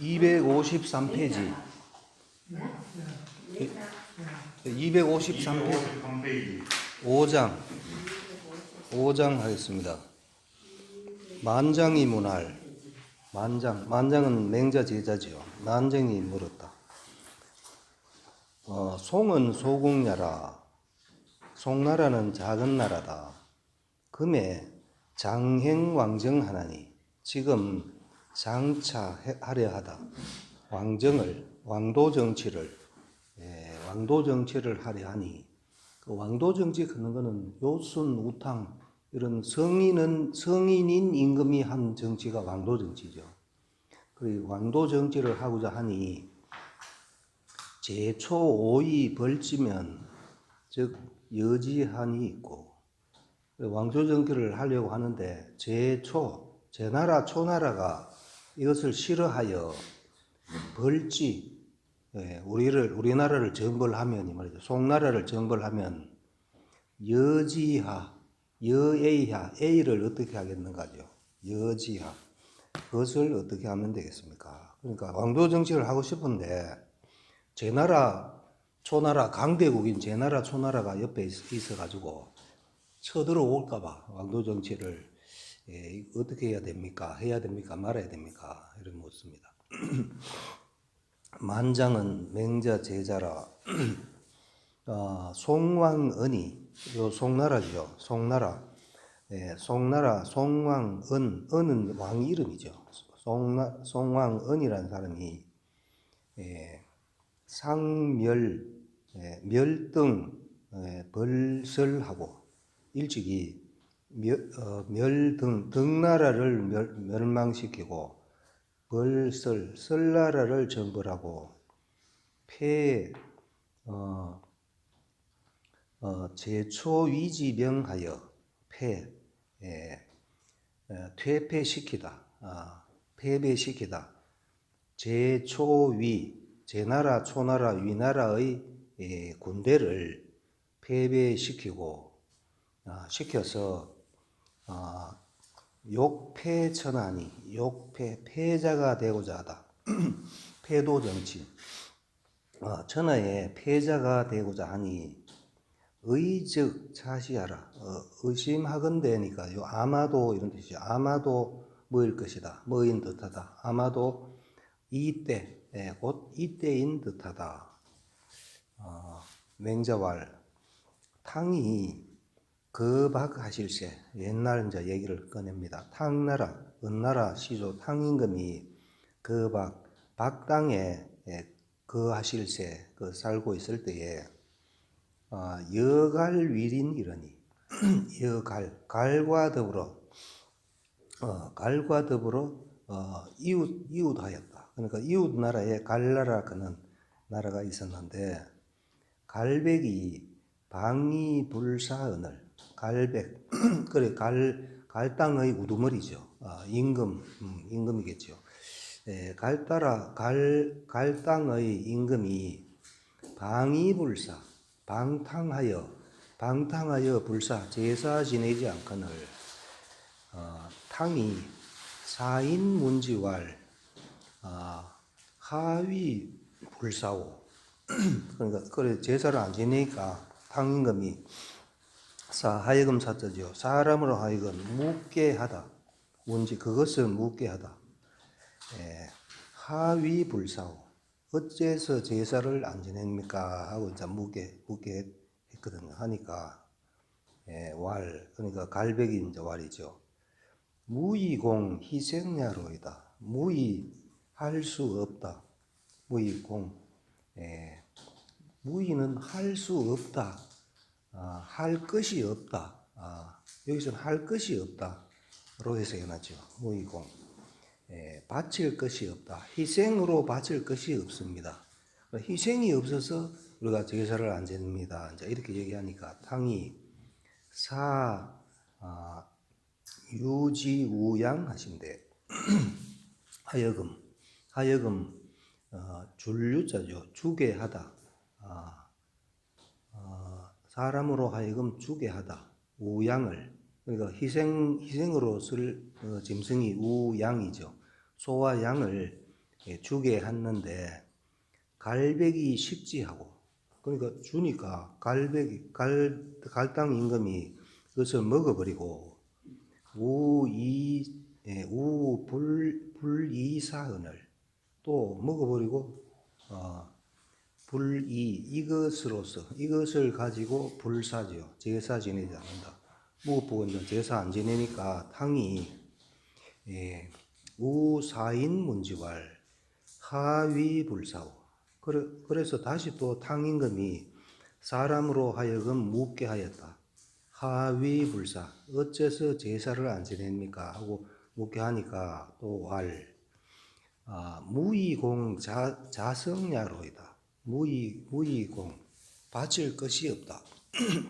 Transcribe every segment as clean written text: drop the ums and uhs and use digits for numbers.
253페이지. 253페이지. 5장 하겠습니다. 만장이 문할. 만장은 맹자 제자지요. 난쟁이 물었다. 송은 소국야라. 송나라는 작은 나라다. 금에 장행왕정하나니 지금 장차하려 하다. 왕도 정치를 하려 하니, 그 왕도 정치 그런 거는 요순, 우탕 이런 성인인 임금이 한 정치가 왕도 정치죠. 그리고 왕도 정치를 하고자 하니 제초오이 벌지면 즉 여지한이 있고, 왕조 정치를 하려고 하는데 제나라 초나라가 이것을 싫어하여 벌지, 우리나라를 정벌하면 이 말이죠. 송나라를 정벌하면 여지하, 여에이하, A를 어떻게 하겠는가죠. 여지하, 그것을 어떻게 하면 되겠습니까? 그러니까 왕조 정치를 하고 싶은데 제나라 초나라, 강대국인 제나라 초나라가 옆에 있어가지고 쳐들어올까봐 왕도 정치를 어떻게 해야 됩니까? 해야 됩니까? 말아야 됩니까? 이런 묻습니다. 만장은 맹자 제자라. 송왕은이, 요 송나라죠. 송나라. 송왕은, 은은 왕 이름이죠. 송왕은이라는 사람이 멸등, 벌설하고 일찍이 등나라를 멸망시키고 설나라를 정벌하고 제초위지병하여 퇴폐시키다, 패배시키다. 제나라, 초나라, 위나라의 군대를 패배시키고 시켜서 욕패천하니, 패자가 되고자 하다. 패도 정치. 천하의 패자가 되고자 하니 의즉 차시하라. 의심하건대니까 요 아마도 이런 뜻이죠. 아마도 뭐일 것이다. 뭐인 듯하다. 아마도 이때, 곧 이때인 듯하다. 맹자왈. 탕이 거박하실세. 옛날 이제 얘기를 꺼냅니다. 탕나라, 은나라 시조 탕임금이 박땅에 거하실세, 살고 있을 때에 여갈위린 이러니 갈과 더불어 이웃하였다. 그러니까 이웃 나라에 갈나라 그는 나라가 있었는데, 갈백이 방위불사은을, 갈백 그래 갈 땅의 우두머리죠. 임금이겠죠. 갈 땅의 임금이 방위불사, 방탕하여 불사, 제사 지내지 않거늘 탕이 사인문지왈 하위 불사오. 그러니까 그래 제사를 안 지내니까 탕임금이 하여금 사자죠. 사람으로 하여금 묻게 하다. 뭔지 그것을 묻게 하다. 하위 불사오. 어째서 제사를 안 지냅니까? 하고 이제 묻게 했거든요. 하니까 그러니까 갈백이 이제 왈이죠. 무의공 희생야로이다. 무의할 수 없다. 무의공. 무의는 할 수 없다. 할 것이 없다. 여기서는 할 것이 없다로 해석해놨죠. 무의공. 바칠 것이 없다. 희생으로 바칠 것이 없습니다. 희생이 없어서 우리가 제사를 안 지냅니다. 이제 이렇게 얘기하니까 탕이 유지우양 하신대. 하여금 줄유자죠. 주게 하다. 사람으로 하여금 주게 하다. 우양을, 그러니까 희생으로 쓸 짐승이 우양이죠. 소와 양을 주게 했는데 갈백이 식지하고, 그러니까 주니까 갈당 임금이 그것을 먹어버리고 불이사은을 또 먹어버리고 이것을 가지고 불사지요. 제사 지내지 않는다. 무엇보건 제사 안 지내니까 탕이 우사인 문지왈 하위불사오. 그래서 다시 또 탕임금이 사람으로 하여금 묻게 하였다. 하위불사, 어째서 제사를 안 지냅니까? 하고 묻게 하니까 또 무의공 자성야로이다. 무의공, 바칠 것이 없다.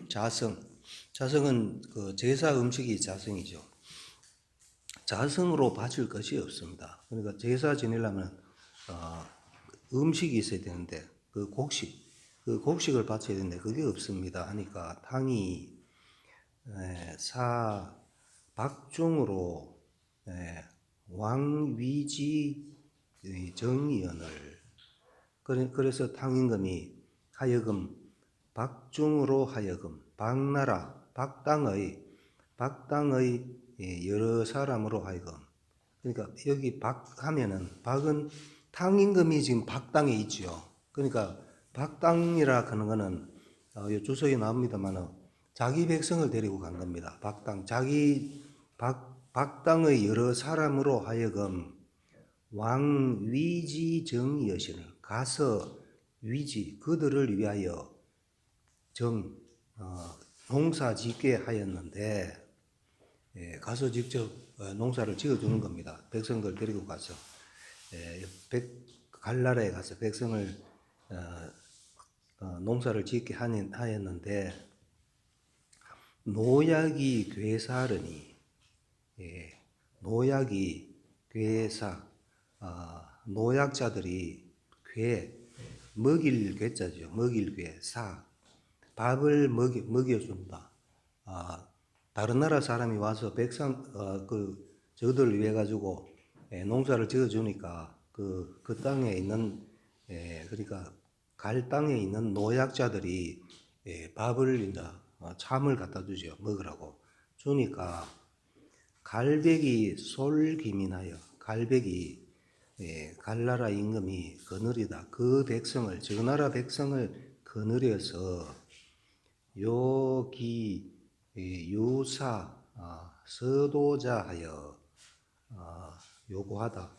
자성은 그 제사 음식이 자성이죠. 자성으로 바칠 것이 없습니다. 그러니까 제사 지내려면 음식이 있어야 되는데 그 곡식을 바쳐야 되는데 그게 없습니다. 하니까 탕이 박중으로 왕위지 정의연을, 그래서 탕임금이 하여금 박중으로 하여금 박나라 박당의 여러 사람으로 하여금, 그러니까 여기 박하면은 박은 탕임금이 지금 박당에 있죠. 그러니까 박당이라 하는 거는 주석에 나옵니다만은 자기 백성을 데리고 간 겁니다. 박당, 박당의 여러 사람으로 하여금 왕위지 정여신을 가서 위지 그들을 위하여 농사 짓게 하였는데, 가서 직접 농사를 지어주는 겁니다. 백성들 데리고 가서 갈나라에 가서 백성을 농사를 짓게 하였는데 노약이 괴사르니, 노약이 괴사, 노약자들이 먹일 괴자죠. 먹일 괴, 밥을 먹여준다. 다른 나라 사람이 와서 저들을 위해 가지고 농사를 지어주니까 그 땅에 있는, 그러니까 갈 땅에 있는 노약자들이 밥을 이제 참을 갖다 주죠. 먹으라고 주니까 갈백이 솔기민하여, 갈백이 갈나라 임금이 거느리다. 그 백성을, 저 나라 백성을 거느려서 유사 서도자하여 요구하다.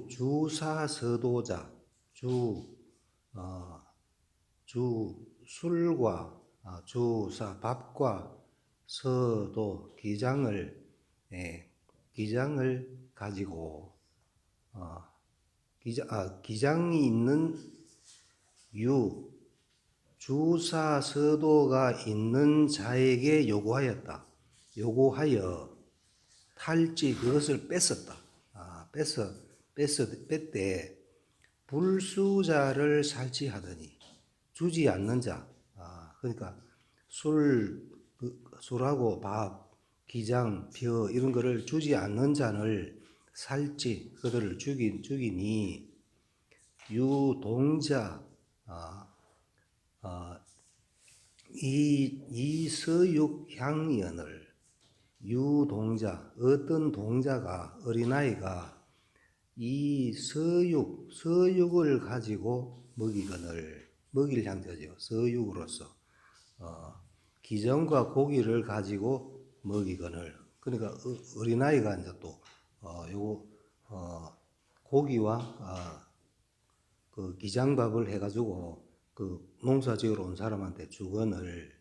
주사 서도자, 술과 주사 밥과 서도 기장을 가지고 기장이 있는 주사 서도가 있는 자에게 요구하여 탈지, 그것을 뺐었다. 뺐대 불수자를 주지 않는 자. 그러니까 술하고 밥, 기장, 벼 이런 거를 주지 않는 자를 그들을 죽이니 유동자, 이서육향연을, 유동자, 어떤 동자가, 어린아이가 이 서육을 가지고 먹일 향자죠. 서육으로서 기정과 고기를 가지고 먹이거늘. 그러니까 어린아이가 이제 또 고기와 그 기장밥을 해가지고 그 농사 지으러 온 사람한테 주거늘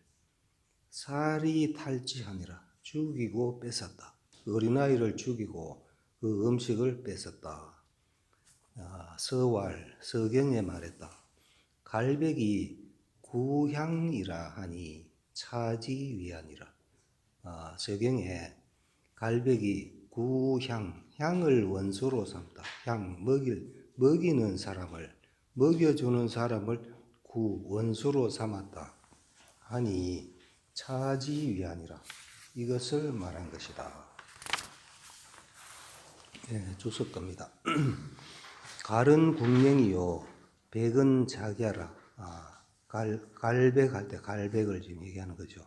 살이 탈지하니라. 죽이고 뺏었다. 어린아이를 죽이고 그 음식을 뺏었다. 서경에 말했다. 갈백이 구향이라 하니 차지위하니라. 서경에 갈백이 향을 원수로 삼다. 먹이는 사람을, 먹여주는 사람을 원수로 삼았다 하니 차지위하니라. 이것을 말한 것이다. 주석 겁니다. 갈은 군명이요, 백은 자기하라. 갈백할 때 갈백을 지금 얘기하는 거죠.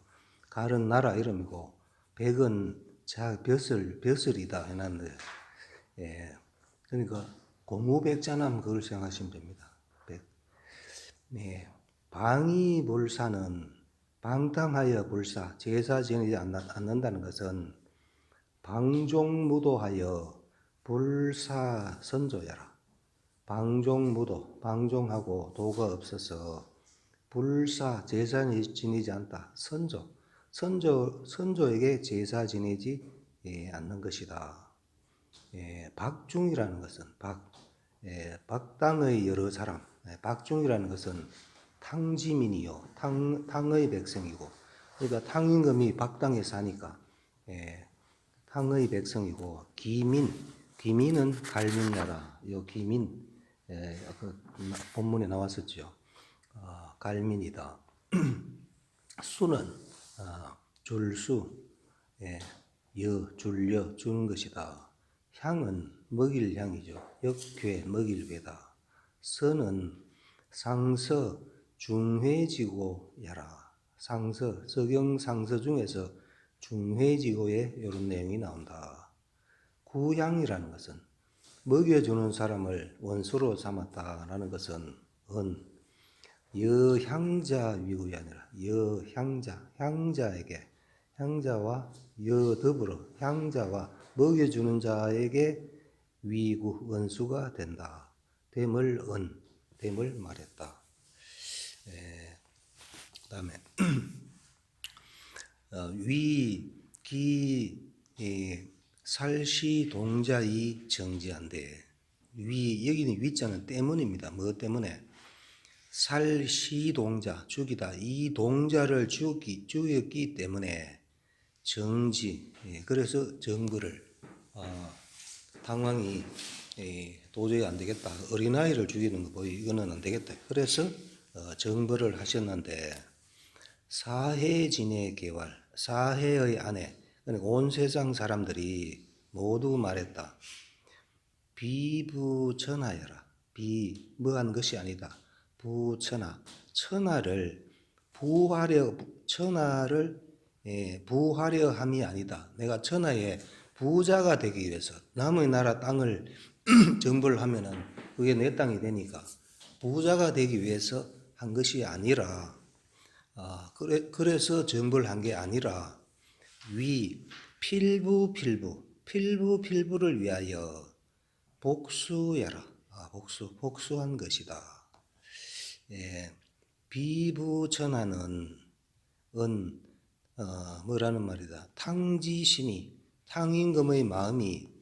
갈은 나라 이름이고, 백은 벼슬이다 해놨는데, 그러니까 고무백자남 그걸 생각하시면 됩니다. 백. 방위불사는 방탕하여 불사, 제사 지내지 않는다는 것은 방종무도하여 불사 선조야라. 방종무도, 방종하고 도가 없어서 불사, 제사 지내지 않다. 선조에게 제사 지내지 않는 것이다. 박중이라는 것은 박당의 여러 사람, 박중이라는 것은 탕지민이요, 탕의 백성이고, 그러니까 탕임금이 박당에 사니까 탕의 백성이고, 기민은 갈민나라. 요 기민, 그 본문에 나왔었죠. 갈민이다. 수는 줄수, 줄여 주는 것이다. 향은 먹일 향이죠. 역괴 먹일괴다. 서는 상서 중회지고 야라. 상서, 서경 상서 중에서 중회지고에 이런 내용이 나온다. 구향이라는 것은 먹여주는 사람을 원수로 삼았다라는 것은 여향자 위구이 아니라 여향자, 향자와 더불어 향자와 먹여주는 자에게 위구, 원수가 된다. 됨을 말했다. 그 다음에 살시 동자이 정지한데, 여기는 위자는 때문입니다. 뭐 때문에? 살시 동자, 죽이다. 이 동자를 죽였기 때문에 정지, 그래서 정벌을, 당왕이 도저히 안 되겠다. 어린아이를 죽이는 거 이거는 안 되겠다. 그래서 정벌을 하셨는데, 사해진의 개활, 사해의 아내, 그러니까 온 세상 사람들이 모두 말했다. 비부천하여라. 뭐한 것이 아니다. 부천하, 천하를 부하려 함이 아니다. 내가 천하의 부자가 되기 위해서 남의 나라 땅을 정벌하면은 그게 내 땅이 되니까 부자가 되기 위해서 한 것이 아니라, 그래서 정벌한 게 아니라 필부를 위하여 복수야라. 복수한 것이다. 비부천하는 뭐라는 말이다. 탕임금의 마음이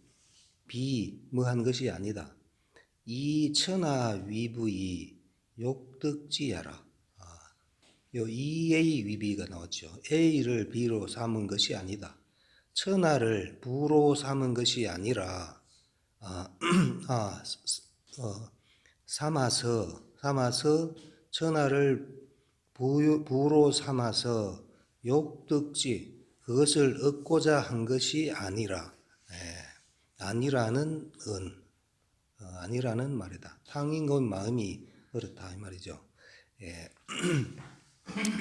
뭐한 것이 아니다. 이 천하 위부이 욕득지야라. 요 EA 위비가 나왔죠. A를 B로 삼은 것이 아니다. 천하를 부로 삼은 것이 아니라, 삼아서 천하를 부로 삼아서 욕득지, 그것을 얻고자 한 것이 아니라, 아니라는 아니라는 말이다. 탕임금 마음이 그렇다 이 말이죠.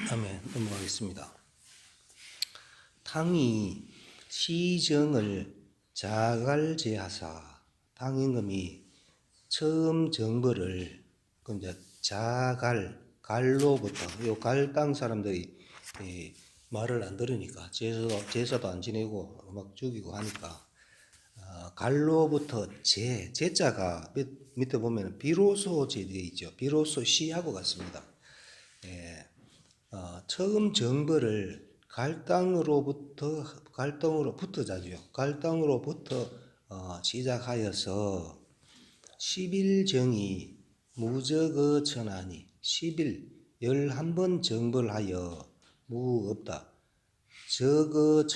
다음에 넘어가겠습니다. 탕이 시정을 자갈제하사, 탕임금이 처음 정벌을 이제 갈로부터, 요 갈땅 사람들이 말을 안 들으니까 제사도 안 지내고 막 죽이고 하니까, 갈로부터 제자가 밑에 보면 비로소 제되어 있죠. 비로소 시하고 같습니다. 처음 정벌을 갈땅으로부터 시작하여서 10일 무적의 천하니, 10일 11번 정벌하여 무없다. 저거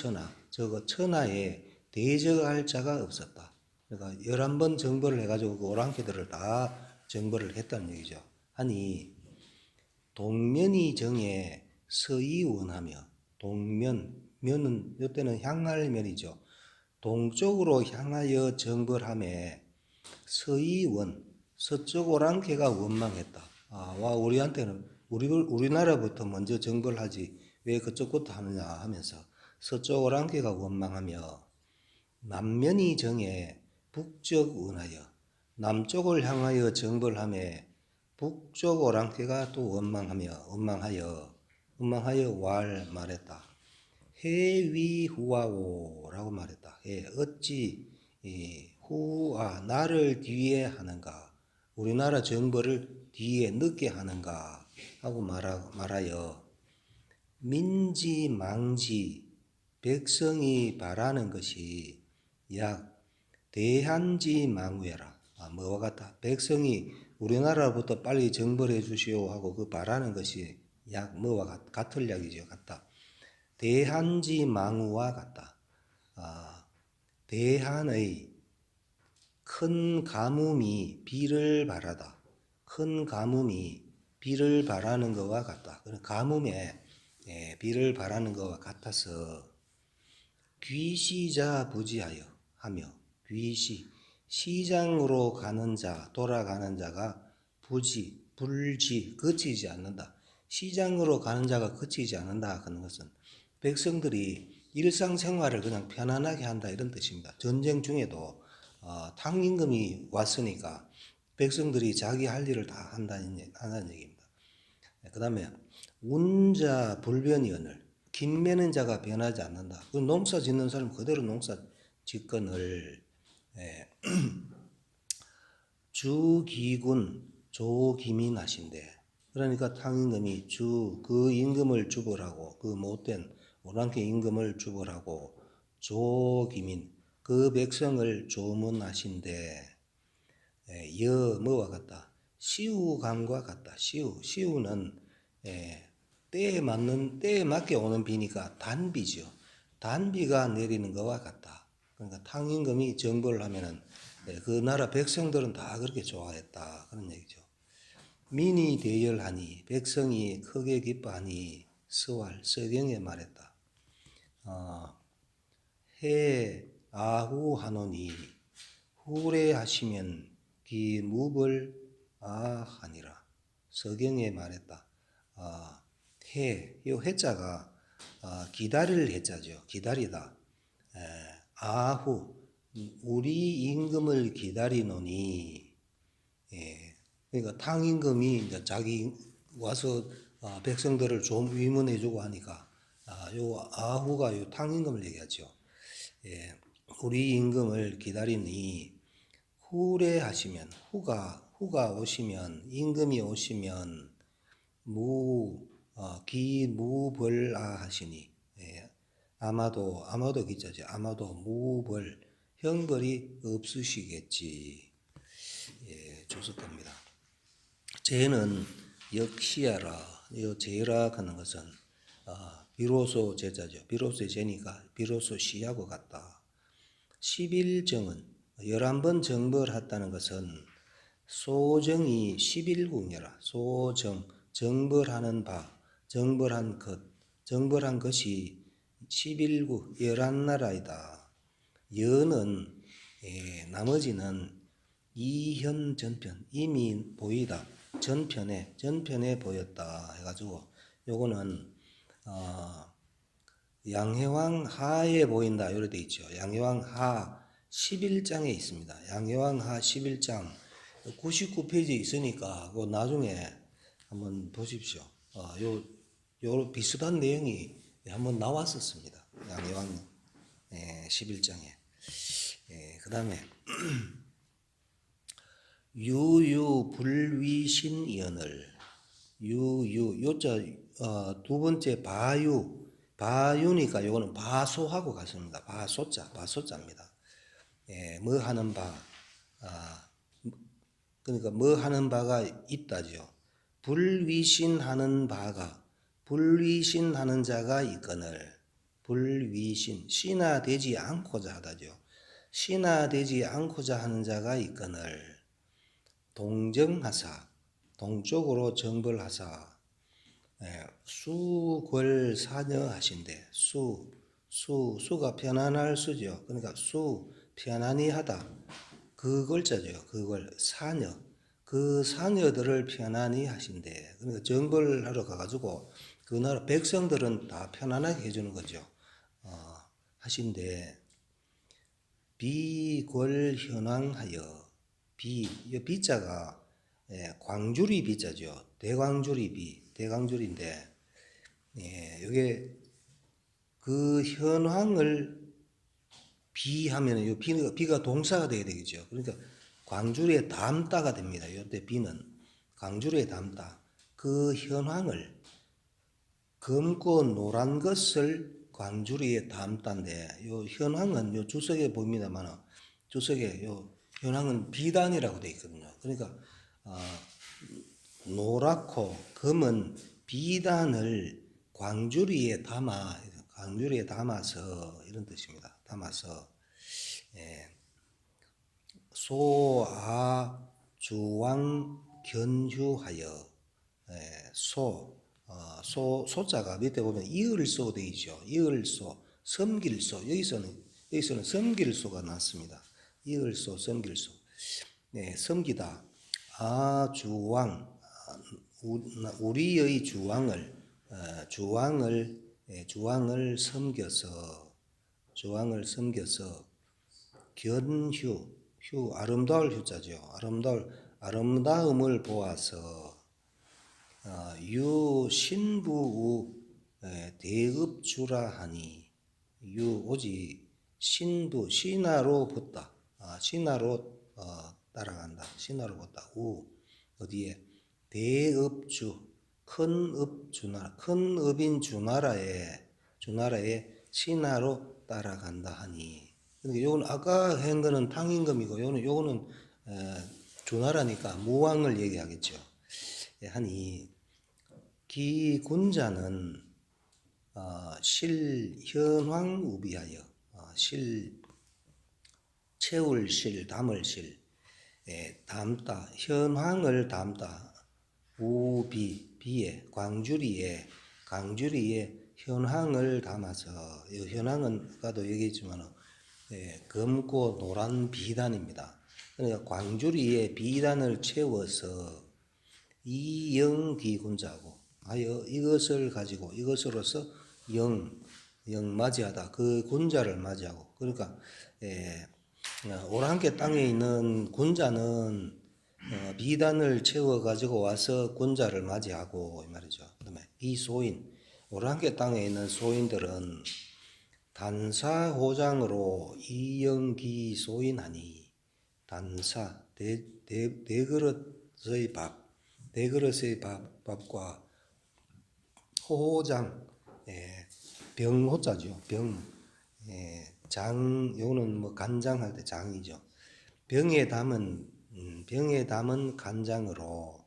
천하에 대적할 자가 없었다. 그러니까 11번 정벌을 해가지고 그 오랑캐들을 다 정벌을 했다는 얘기죠. 하니 동면이 정에 서이 원하며, 면은 이때는 향할 면이죠. 동쪽으로 향하여 정벌함에 서이원 서쪽 오랑캐가 원망했다. 와 우리한테는 우리나라부터 먼저 정벌하지 왜 그쪽부터 하느냐 하면서 서쪽 오랑캐가 원망하며 남면이 정해 북쪽 운하여 남쪽을 향하여 정벌함에 북쪽 오랑캐가 또 원망하여 말했다. 해위후와오라고 말했다. 어찌 후와 나를 뒤에 하는가? 우리나라 정벌을 뒤에 늦게 하는가? 하고 말하여 민지 망지 백성이 바라는 것이 약 대한지 망우여라. 뭐와 같다. 백성이 우리나라부터 빨리 정벌해 주시오 하고 그 바라는 것이 약 뭐와 같을 약이죠. 같다. 대한지 망우와 같다. 대한의 큰 가뭄이 비를 바라다. 큰 가뭄이 비를 바라는 것과 같다. 그런 가뭄에 비를 바라는 것과 같아서 귀시자 부지하여 하며 귀시 시장으로 가는 자 돌아가는 자가 불지 그치지 않는다. 시장으로 가는 자가 그치지 않는다 하는 것은 백성들이 일상생활을 그냥 편안하게 한다 이런 뜻입니다. 전쟁 중에도 탕임금이 왔으니까 백성들이 자기 할 일을 다 한다는 얘기입니다. 그 다음에 운자 불변이언을 김매는 자가 변하지 않는다. 그 농사 짓는 사람 그대로 농사 짓건을 주기군 조기민하신데 그러니까 탕임금이 그 임금을 주벌하고 그 못된 오랑캐 임금을 주벌하고 조기민 그 백성을 조문하신데 뭐와 같다. 시우감과 같다. 시우는 때에 맞게 오는 비니까 단비죠. 단비가 내리는 것과 같다. 그러니까 탕임금이 정벌을 하면은 그 나라 백성들은 다 그렇게 좋아했다 그런 얘기죠. 민이 대열하니 백성이 크게 기뻐하니 서경에 말했다. 해 아후하노니 후레하시면 기무벌 아하니라. 서경에 말했다. 이 해자가 기다릴 해자죠. 기다리다. 아후 우리 임금을 기다리노니. 그러니까 탕임금이 이제 자기 와서 백성들을 좀 위문해주고 하니까 요 아후가 요 탕임금을 얘기하죠. 우리 임금을 기다리니 후레하시면 후가 오시면 임금이 오시면 기무벌아 하시니 아마도 기자죠. 아마도 무벌 형벌이 없으시겠지. 조석합니다. 제는 역시야라. 이 제라 하는 것은 비로소 제자죠. 비로소 제니까 비로소 시하고 같다. 11정은 11번 정벌했다는 것은 소정이 11궁이라. 소정 정벌하는 바 정벌한 것이 11구 11나라이다. 여는 나머지는 이현 전편 이미 보이다. 전편에 보였다 해가지고 요거는 양해왕 하에 보인다 이렇게 돼 있죠. 양해왕 하 11장에 있습니다. 양해왕 하 11장 99페이지에 있으니까 그 나중에 한번 보십시오. 요 비슷한 내용이 한번 나왔었습니다. 양해왕 11장에. 그 다음에 유유불위신이언을 요자 두 번째 바유니까 요거는 바소하고 같습니다. 바소자입니다. 뭐 하는 바 그러니까 뭐 하는 바가 있다죠. 불위신하는 자가 있거늘 신하되지 않고자 하다죠. 신하되지 않고자 하는 자가 있거늘 동정하사 동쪽으로 정벌하사 수궐사녀 하신대 수가 편안할 수죠. 그러니까 편안히 하다. 그 글자죠. 그걸 사녀. 그 사녀들을 편안히 하신대. 그러니까 정벌하러 가가지고 그 나라 백성들은 다 편안하게 해주는 거죠. 하신대. 비궐현황하여. 이 비자가 광주리 비자죠. 대광주리인데, 이게 그 현황을 비하면 이 비가 동사가 돼야 되겠죠. 그러니까 광주리에 담다가 됩니다. 이때 비는 광주리에 담다. 그 현황을 검고 노란 것을 광주리에 담다인데 요 현황은 요 주석에 보입니다만 주석에 요 현황은 비단이라고 되어 있거든요. 그러니까 노랗고 검은 비단을 광주리에 담아서 이런 뜻입니다. 담아서 소아 주왕 견휴하여 소자가 밑에 보면 이을소 되어 있죠. 이을소, 섬길소. 여기서는 섬길소가 났습니다. 이을소, 섬길소. 섬기다. 주왕, 우리의 주왕을 섬겨서 견휴, 아름다울 휴자죠. 아름다움을 보아서 신부우 대읍주라 하니 오직 신하로 붙다. 신하로 따라간다. 신하로 붙다. 어디에 대읍주 큰 읍인 주나라에 신하로 따라간다 하니. 요건 아까 한 거는 탕임금이고 요거는 주나라니까 무왕을 얘기하겠죠. 하니 기군자는 실현황우비하여 채울 담을 담다 현황을 담다 비에 광주리에 현황을 담아서 이 현황은 아까도 얘기했지만 검고 노란 비단입니다. 그러니까 광주리에 비단을 채워서 이영기군자고 하여 이것을 가지고 이것으로서 맞이하다. 그 군자를 맞이하고. 그러니까 오랑캐 땅에 있는 군자는 비단을 채워 가지고 와서 군자를 맞이하고 이 말이죠. 그다음에 비소인 오랑캐 땅에 있는 소인들은 단사호장으로 이영기 소인하니 단사 대그릇의 밥과 호장 병호자죠. 요거는 뭐 간장할 때 장이죠. 병에 담은 간장으로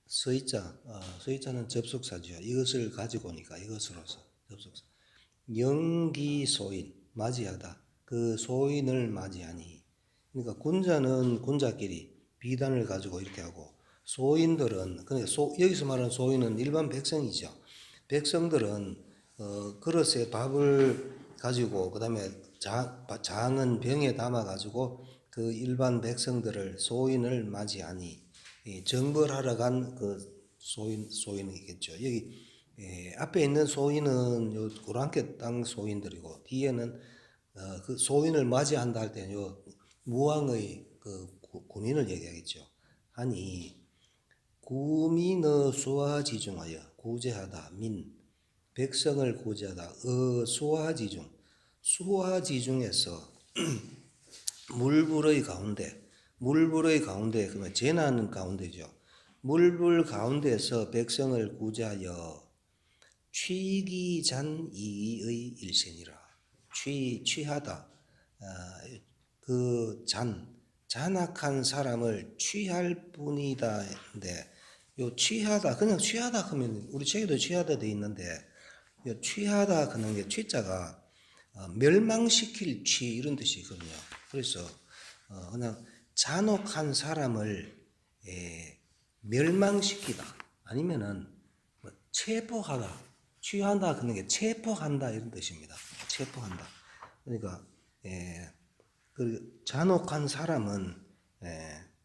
서의자는 접속사죠. 이것을 가지고니까 이것으로서 접속사. 영기소인 맞이하다. 그 소인을 맞이하니. 그러니까 군자는 군자끼리 비단을 가지고 이렇게 하고 소인들은 그러니까 여기서 말하는 소인은 일반 백성이죠. 백성들은 그릇에 밥을 가지고 그다음에 장은 병에 담아 가지고 그 일반 백성들을 소인을 맞이하니 정벌하러 간 그 소인이겠죠. 여기 앞에 있는 소인은 요 고랑캐 땅 소인들이고 뒤에는 그 소인을 맞이한다 할 때는 요 무왕의 그 군인을 얘기하겠죠. 하니 구민의 수하지중하여 구제하다 백성을 구제하다 수하지중에서 물불의 가운데 그러면 재난 가운데죠. 물불 가운데서 백성을 구제하여 취기잔이의 일생이라. 취하다. 그 잔악한 사람을 취할 뿐이다인데 요 취하다 그냥 취하다 하면 우리 책에도 취하다 돼 있는데 요 취하다 하는 게 취자가 멸망시킬 취 이런 뜻이거든요. 그래서 그냥 잔혹한 사람을 멸망시키다 아니면은 체포하다 취한다 그런 게 체포한다 이런 뜻입니다. 체포한다. 그러니까 그 잔혹한 사람은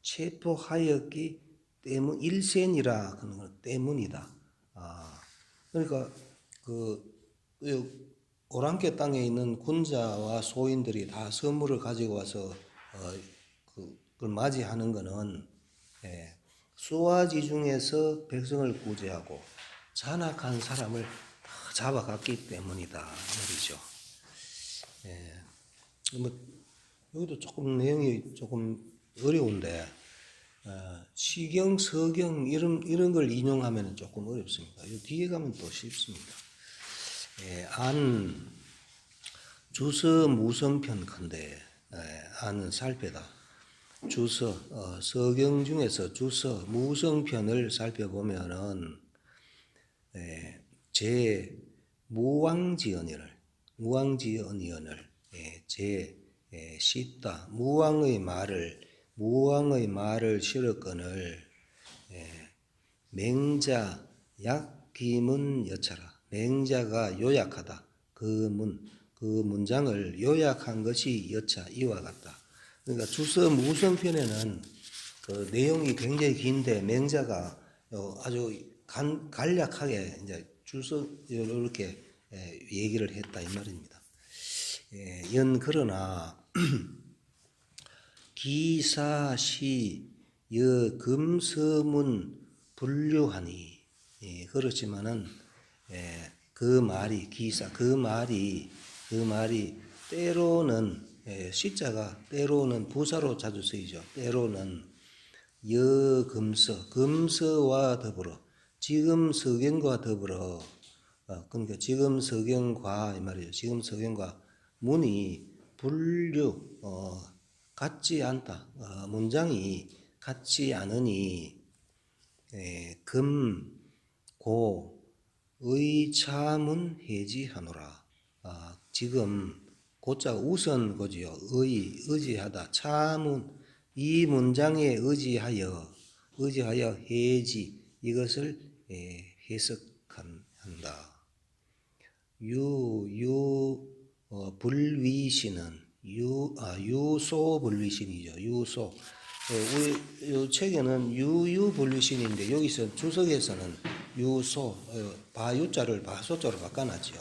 체포하였기 때문 일센이라 그런 것 때문이다. 그러니까 그 오랑캐 땅에 있는 군자와 소인들이 다 선물을 가지고 와서 그걸 맞이하는 것은 수화지 중에서 백성을 구제하고 잔악한 사람을 다 잡아갔기 때문이다 말이죠. 뭐 여기도 조금 내용이 조금 어려운데 시경, 서경 이런 걸 인용하면 조금 어렵습니다. 이 뒤에 가면 또 쉽습니다. 안 주서 무성편 컨대 안은 살펴다. 주서 서경 중에서 주서 무성편을 살펴보면은 제 무왕지언을 제 씻다 무왕의 말을 실었거늘 맹자 약기문 여차라. 맹자가 요약하다. 그 문장을 요약한 것이 여차 이와 같다. 그러니까 주서 무성편에는 그 내용이 굉장히 긴데 맹자가 아주 간략하게 이제 주서 이렇게 얘기를 했다 이 말입니다. 그러나 기사시 금서문 분류하니 그렇지만은 그 말이 때로는 시자가 때로는 부사로 자주 쓰이죠. 때로는 금서와 더불어 지금 서경과 더불어 그러니까 지금 서경과 이 말이죠. 지금 서경과 문이 분류 같지 않다. 문장이 같지 않으니 고 의차문 해지하노라. 지금 고자 우선 거지요. 의지하다. 차문 이 문장에 의지하여 해지 이것을 해석한다. 불위신은 유소 불위신이죠. 유소. 이 책에는 유불위신인데 여기서 주석에서는 유소 바유자를 바소자로 바꿔놨죠.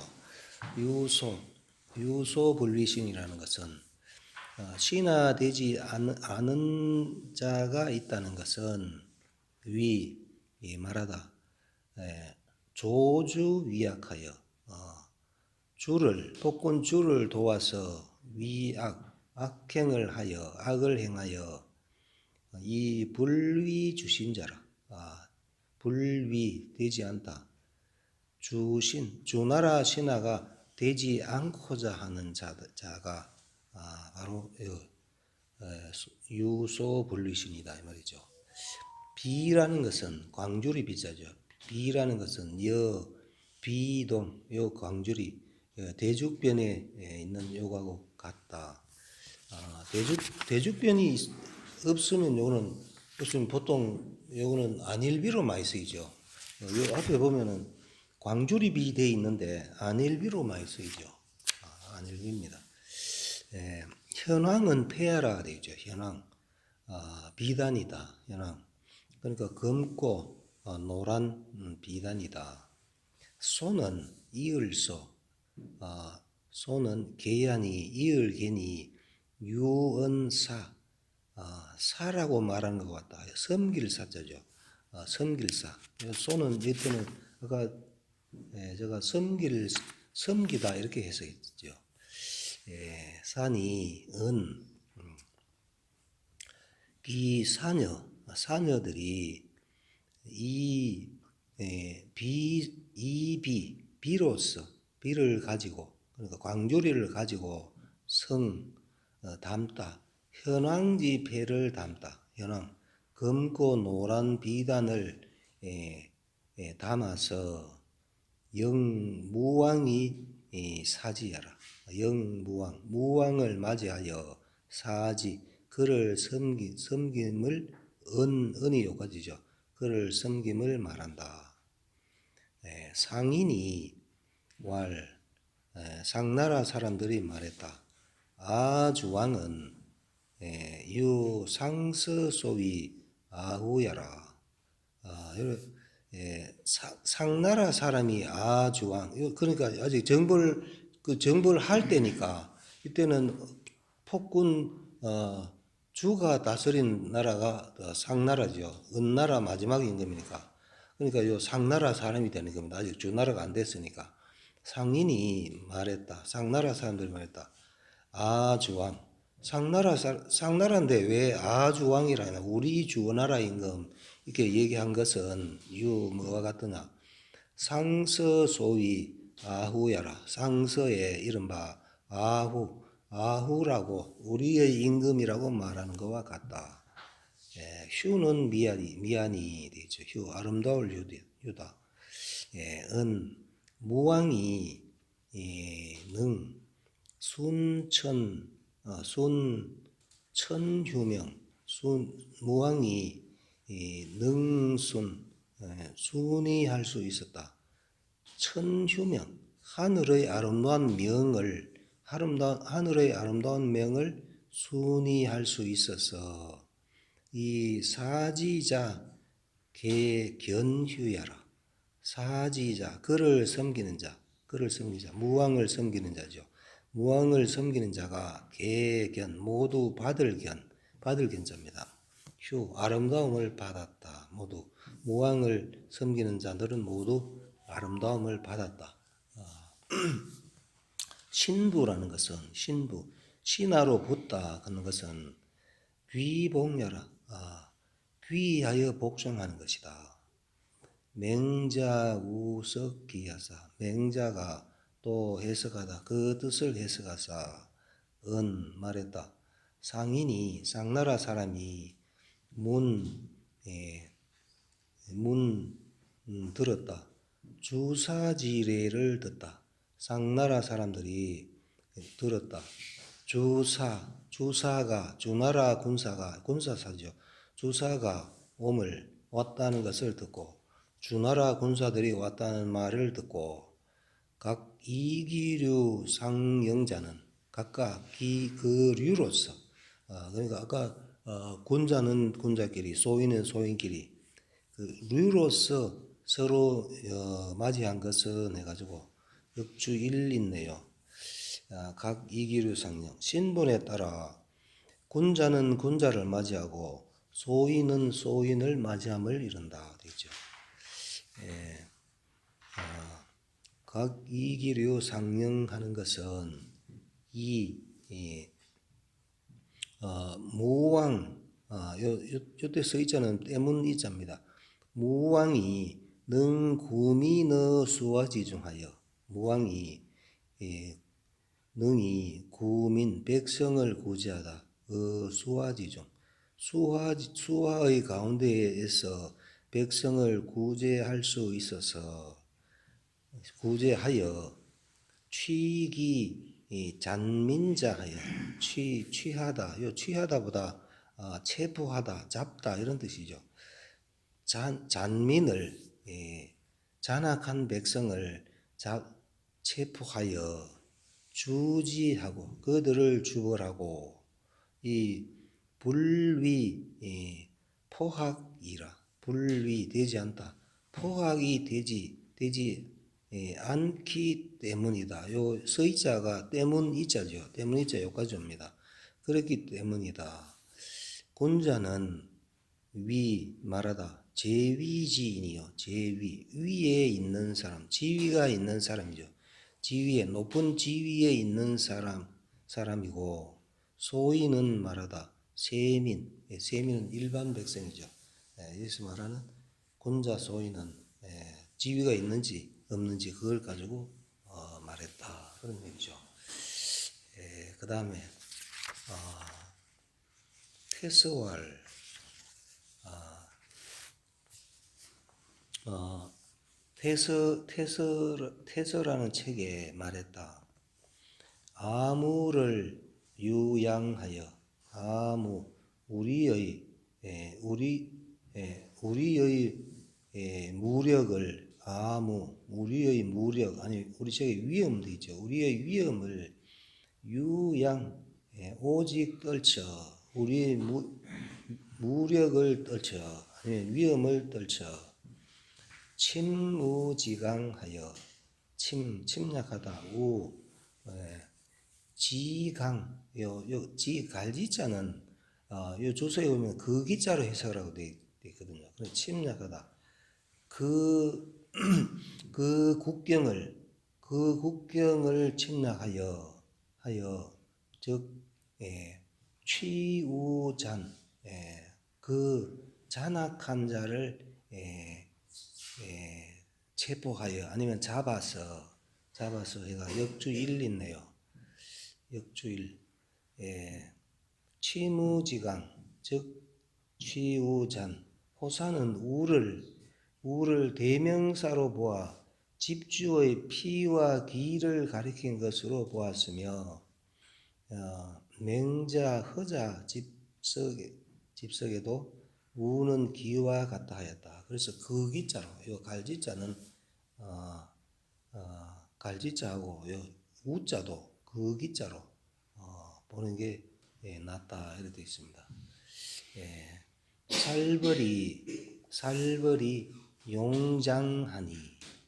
유소 불위신이라는 것은 신화되지 않은 자가 있다는 것은 말하다 조주 위약하여 폭군주를 도와서 악행을 하여 악을 행하여 이 불위 주신자라. 불위 되지 않다. 주나라 신하가 되지 않고자 하는 자가 바로 유소 불위신이다 이 말이죠. 비라는 것은 광주리 비자죠. 비라는 것은 비동 광주리 대죽변에 있는 요거하고 같다. 대죽변이 없으면 요거는 보통 요거는 안일비로 많이 쓰이죠. 요 앞에 보면은 광주리비 돼 있는데 안일비로 많이 쓰이죠. 안일비입니다. 현황은 폐하라가 되죠. 현황 비단이다. 현황 그러니까 검고 노란 비단이다. 소는 이을소 소는 계야니 이을개니 유언사 사라고 말하는 것 같다. 섬길사자죠. 섬길사. 소는 이때는 아까 제가 섬기다 이렇게 해석했죠. 산이 이 사녀들이 비로서 비를 가지고 그러니까 광주리를 가지고 담다. 현황지 배를 담다. 현황 검고 노란 비단을 담아서 영무왕이 사지하라. 영무왕 무왕을 맞이하여 사지 그를 섬김을 은이 요까지죠. 그를 섬김을 말한다. 상인이 상나라 사람들이 말했다. 아주왕은 유 상서 소위 아후야라. 상나라 사람이 아주왕. 그러니까 아직 정벌 할 때니까 이때는 폭군 주가 다스린 나라가 상나라죠. 은나라 마지막 임금이니까. 그러니까 요 상나라 사람이 되는 겁니다. 아직 주나라가 안 됐으니까. 상인이 말했다. 상나라 사람들이 말했다. 아주왕. 상나라인데 왜 아주왕이라 하나? 우리 주나라 임금 이렇게 얘기한 것은 뭐와 같으냐? 상서 소위 아후야라. 상서의 이른바 아후라고 우리의 임금이라고 말하는 것과 같다. 휴는 미안이 되죠. 휴 아름다울 휴다. 무왕이 능 천휴명 무왕이 능순 순이할 수 있었다. 천휴명 하늘의 아름다운 명을 순이할 수 있어서 이 사지자 개견휴야라. 사지자 그를 섬기는 자 무왕을 섬기는 자죠. 무왕을 섬기는 자가 개견 모두 받을 견자입니다. 휴 아름다움을 받았다. 모두 무왕을 섬기는 자들은 모두 아름다움을 받았다. 신부라는 것은 신하로 붙다 하는 것은 귀복녀라. 귀하여 복종하는 것이다. 맹자 우석기하사 맹자가 또 해석하다 그 뜻을 해석하사 말했다. 상나라 사람이 들었다. 주사지례를 듣다. 상나라 사람들이 들었다. 주사가 주나라 군사사죠. 주사가 왔다는 것을 듣고 주나라 군사들이 왔다는 말을 듣고 각 이기류 상영자는 각각 그 류로서 그러니까 아까 군자는 군자끼리 소인은 소인끼리 그 류로서 서로 맞이한 것은 해가지고 역주일있네요. 각 이기류 상영 신분에 따라 군자는 군자를 맞이하고 소인은 소인을 맞이함을 이룬다 되죠. 각 이기류 상영하는 것은 무왕 요때 써있자는 때문 이자입니다. 무왕이 능 구민의 수화지중하여 무왕이 능이 구민 백성을 구제하다 수화지중 수화의 가운데에서 백성을 구제할 수 있어서 구제하여 취기 잔민자하여 취하다 취하다보다 체포하다 잡다 이런 뜻이죠. 잔민을 잔악한 백성을 체포하여 주지하고 그들을 주벌하고 이 불위 포학이라 불위 되지 않다. 포학이 되지 않기 때문이다. 요 서이자가 때문 이자죠. 때문 이자 여기까지입니다. 그렇기 때문이다. 군자는 말하다 제위지인이요. 위에 있는 사람 지위가 있는 사람이죠. 높은 지위에 있는 사람이고 소인은 말하다 세민은 일반 백성이죠. 여기서 말하는 군자 소인은 지위가 있는지 없는지 그걸 가지고 말했다 그런 얘기죠. 그 다음에 태서왈 태서라는 책에 말했다. 아무를 유양하여 우리의 무력을 아무 우리의 무력 아니 우리 저기 위험도 있죠. 우리의 위험을 유양 오직 떨쳐 우리의 무력을 떨쳐 아니면 위험을 떨쳐 침무지강하여 침략하다 우 지강 지 갈지자는 요 조서에 보면 그 기자로 해석하라고 돼 있거든요. 그래 침략하다 그 그 국경을 침략하여 즉 취우잔 그 잔악한 자를 체포하여 아니면 잡아서 얘가 역주일 있네요. 역주일 취무지강 즉 취우잔 호사는 우를 대명사로 보아 집주의 피와 기를 가리킨 것으로 보았으며 맹자 허자 집석에도 우는 기와 같다 하였다. 그래서 그 기자로 요 갈지자는 갈지자하고 요 우자도 그 기자로 보는 게 낫다 이렇게 되어 있습니다. 살벌이 용장하니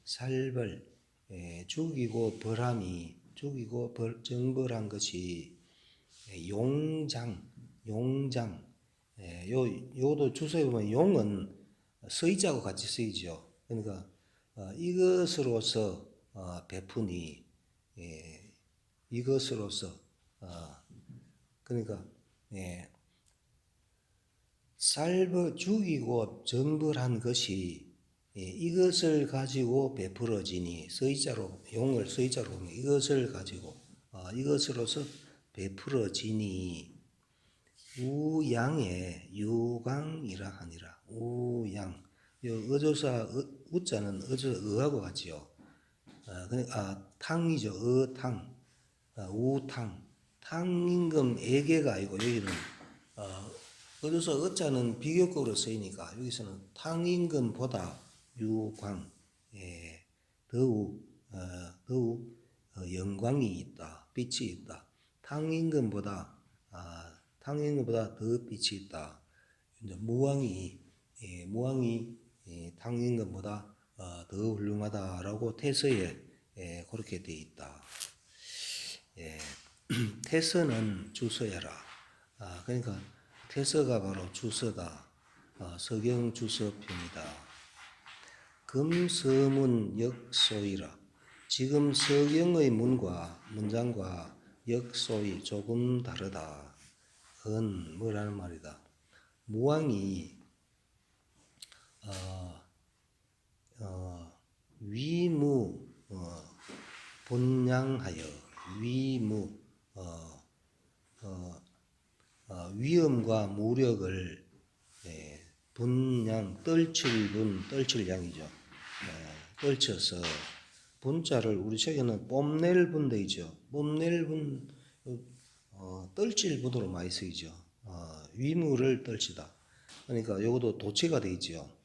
살벌 죽이고 벌함이 죽이고 정벌한 것이 용장 요도 주소에 보면 용은 서이자하고 같이 쓰이죠. 그러니까 이것으로서 베푸니 이것으로서 그러니까 죽이고 정벌한 것이 이것을 가지고 베풀어지니 서이자로 용을 서이자로 보면 이것을 가지고 이것으로서 베풀어지니 우양의 유강이라 하니라. 우양 요 어조사 우자는 어조 어하고 같지요. 탕이죠. 어탕 우탕 탕임금 애계가 아니고 여기는 어조사 어자는 비교격으로 쓰이니까 여기서는 탕임금보다 유광 더욱 영광이 있다. 빛이 있다. 탕임금보다 더 빛이 있다. 이제 무왕이 탕임금보다 더 훌륭하다라고 태서에 그렇게 돼 있다. 태서는 주서야라. 그러니까 태서가 바로 주서다. 서경 주서편이다. 금서문 역소이라. 지금 서경의 문장과 역소이 조금 다르다. 그건 뭐라는 말이다. 무왕이 위무 본양하여 위무 위엄과 무력을 분양 떨칠 양이죠. 떨쳐서 분자를 우리 책에는 뽐낼 분도 있죠. 뽐낼 분 떨칠 분으로 많이 쓰이죠. 위무를 떨치다. 그러니까 요것도 도체가 되어 있죠.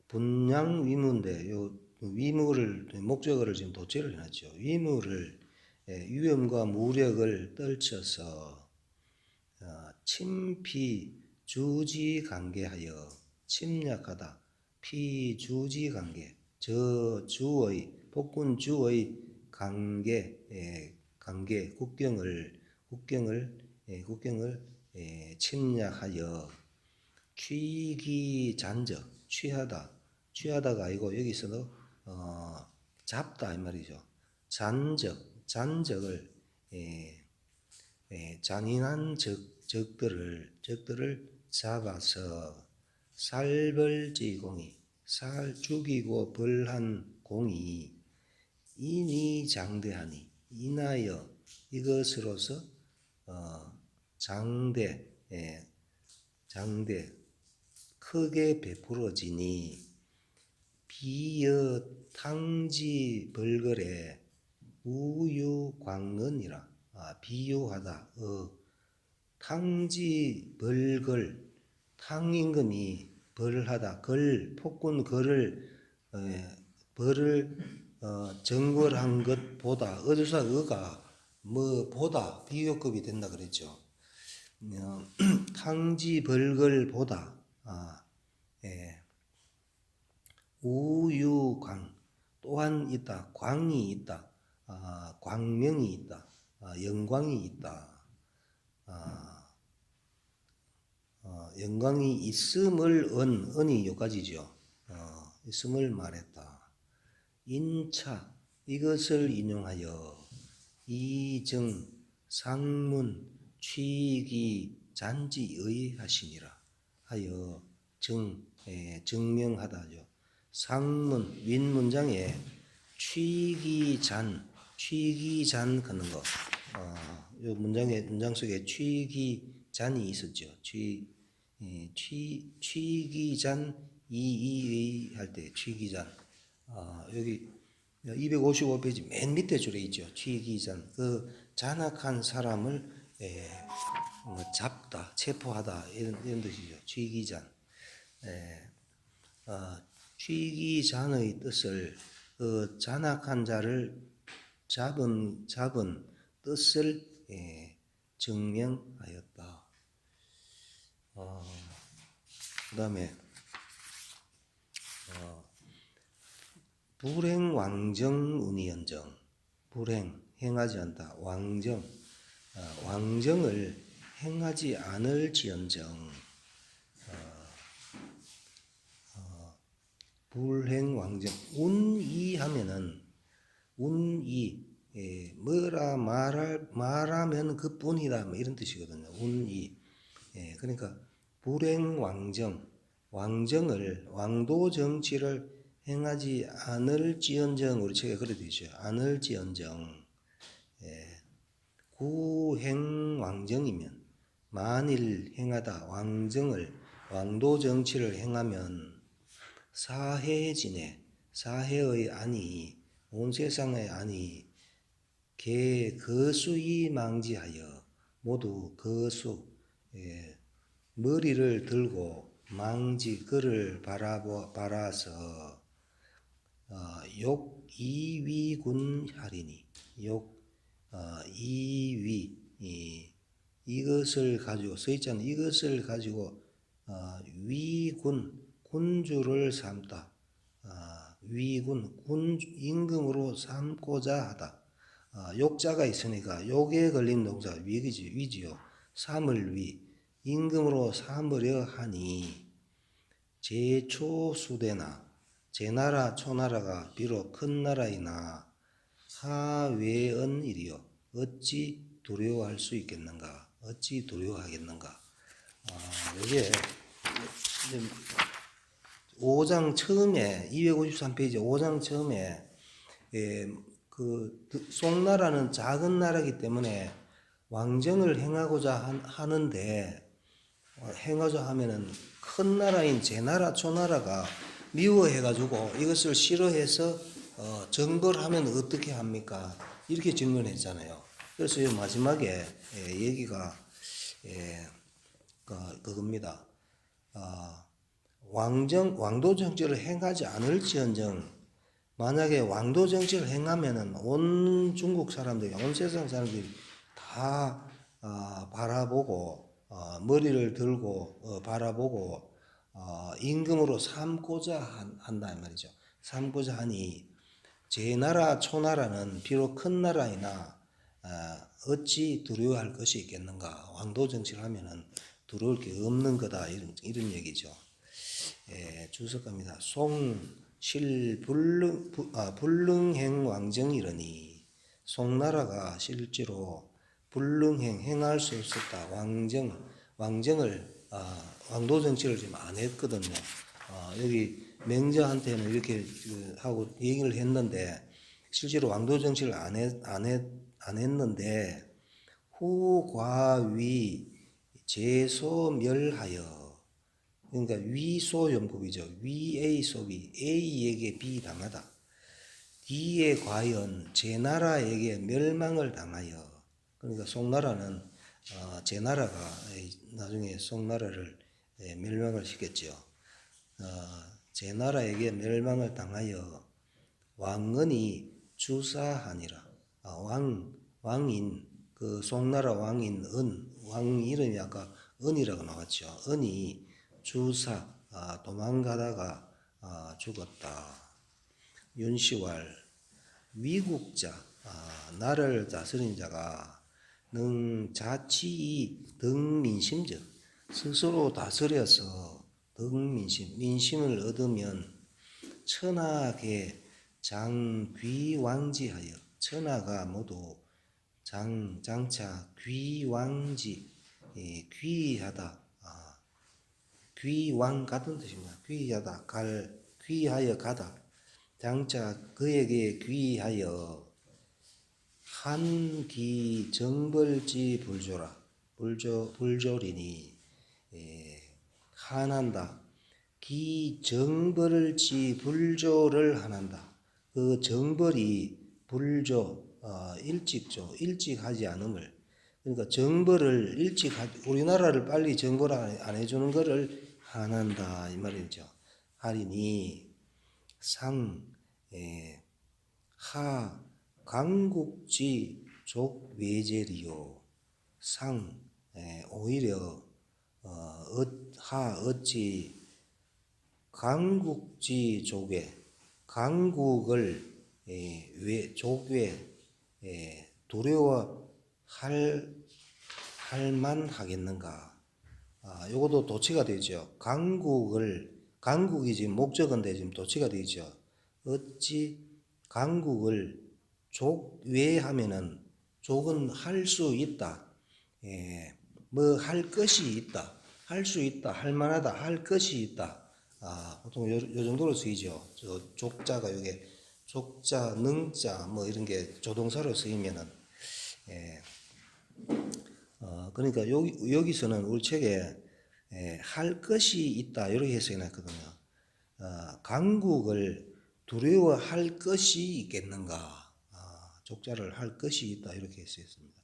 분양 위무인데 요 위무를 목적어를 지금 도체를 해놨죠. 위무를 위엄과 무력을 떨쳐서 침피 주지 관계하여 침략하다. 피주지 관계 저 주의 폭군 주의 관계 국경을 침략하여 취기잔적 취하다가 아니고 여기서도 잡다 이 말이죠. 잔적을 잔인한 적들을 잡아서 살벌지공이 죽이고 벌한 공이 인이 인하여 이것으로서 장대 크게 베풀어지니 비여 탕지 벌거래 우유광언이라. 비유하다. 탕지 벌걸 탕임금이 벌하다. 폭군 걸을 벌을 정벌한 것보다 어조사 어가 뭐보다 비교급이 된다 그랬죠. 탕지벌걸보다 우유광 또한 있다. 광이 있다. 광명이 있다. 영광이 있다. 영광이 있음을 은이 여기까지죠. 있음을 말했다. 인차 이것을 인용하여 이정 상문 취기 잔지의 하시니라 하여 증명하다죠. 상문 윗문장에 취기잔 하는 거. 요 문장 속에 취기잔이 있었죠. 취기잔 이의 할 때 취기잔. 여기 255페이지 맨 밑에 줄에 있죠. 취기잔. 그 잔악한 사람을 잡다, 체포하다 이런 뜻이죠. 취기잔. 취기잔의 뜻을 잔악한 자를 잡은 뜻을 증명하였다. 그다음에 불행 왕정 운이연정. 불행 행하지 않다. 왕정 왕정을 행하지 않을지언정. 불행 왕정 운이 하면은 운이 뭐라 말하면 그뿐이다 뭐 이런 뜻이거든요. 운이 그러니까 불행 왕정을 왕도 정치를 행하지 않을지언정 우리 책에 그래 되죠. 않을지언정. 구행 왕정이면 만일 행하다 왕도 정치를 행하면 사해진에 사해의 안이 온 세상의 안이 거수이 망지하여 모두 거수 머리를 들고 망지 그를 바라서 욕 이위군 하리니 욕 이위 이것을 가지고 써있잖아요. 이것을 가지고 군주를 삼다. 군 임금으로 삼고자 하다. 욕자가 있으니까 욕에 걸린 동사 위지요. 삼을 임금으로 삼으려 하니 제초수대나 제나라 초나라가 비록 큰 나라이나 하외언이리요. 어찌 두려워할 수 있겠는가? 어찌 두려워하겠는가? 이게 5장 처음에 253페이지 5장 처음에 그 송나라는 작은 나라이기 때문에 왕정을 행하고자 하는데 행하자 하면은 큰 나라인 제나라 초나라가 미워해가지고 이것을 싫어해서 정벌하면 어떻게 합니까? 이렇게 질문했잖아요. 그래서 이 마지막에 얘기가 그겁니다. 왕도 정치를 행하지 않을지언정 만약에 왕도 정치를 행하면은 온 중국 사람들이 온 세상 사람들이 다 바라보고 머리를 들고 바라보고 임금으로 삼고자 한다 이 말이죠. 삼고자 하니 제나라 초나라는 비록 큰 나라이나 어찌 두려워할 것이 있겠는가. 왕도 정치를 하면은 두려울 게 없는 거다 이런 얘기죠. 주석합니다. 송실 불능행 왕정이러니 송나라가 실제로 행할 수 없었다. 왕정을 왕도 정치를 지금 안 했거든요. 여기 맹자한테는 이렇게 하고 얘기를 했는데 실제로 왕도 정치를 안 했는데 후과위 제소멸하여 그러니까 위소용법이죠. 위의 소비 A에게 B 당하다. D에 과연 제나라에게 멸망을 당하여 그러니까 송나라는 제나라가 나중에 송나라를 멸망을 시켰죠. 제 나라에게 멸망을 당하여 왕은이 주사하니라. 왕인 그 송나라 왕인 왕 이름이 아까 은이라고 나왔죠. 은이 주사 도망가다가 죽었다. 윤시왈 위국자 나를 다스린 자가 능 자치이 덕민심즉 스스로 다스려서 민심을 얻으면 천하계 장귀왕지하여 천하가 모두 장차 귀왕지 귀하다 귀왕 같은 뜻입니다. 귀하다 귀하여 가다 장차 그에게 귀하여 한기 정벌지 불조리니 한한다 기정벌지 불조를 한한다. 그 정벌이 일찍 하지 않음을 그러니까 정벌을 우리나라를 빨리 정벌 안 해주는 거를 한한다 이 말이죠. 하리니 하 강국지 족외제리요 오히려 어찌 강국지 족외 강국을 족외 두려워할 만하겠는가? 요것도 도치가 되죠. 강국이 지금 목적인데 지금 도치가 되죠. 어찌 강국을 족외하면은 족은 할 수 있다. 뭐 할 것이 있다. 할 수 있다. 할 만하다. 할 것이 있다. 보통 요 정도로 쓰이죠. 저 족자가 요게 족자, 능자 뭐 이런 게 조동사로 쓰이면은 그러니까 여기서는 우리 책에 할 것이 있다 이렇게 해석해놨거든요. 강국을 두려워할 것이 있겠는가? 족자를 할 것이 있다 이렇게 해석했습니다.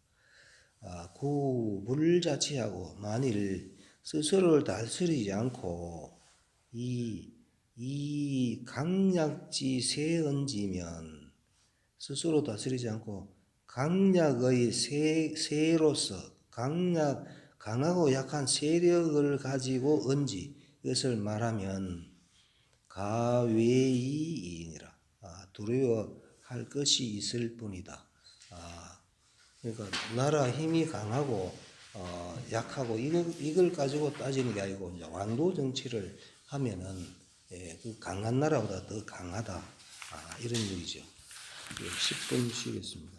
불자치하고 만일 스스로를 다스리지 않고 이 강약지 세언지면 스스로 다스리지 않고 강약의 세로서 강하고 약한 세력을 가지고 언지 이것을 말하면 가외이이니라 두려워할 것이 있을 뿐이다. 그러니까 나라 힘이 강하고 약하고 이걸 가지고 따지는 게 아니고 이제 왕도 정치를 하면은 그 강한 나라보다 더 강하다 이런 얘기죠. 10분 쉬겠습니다.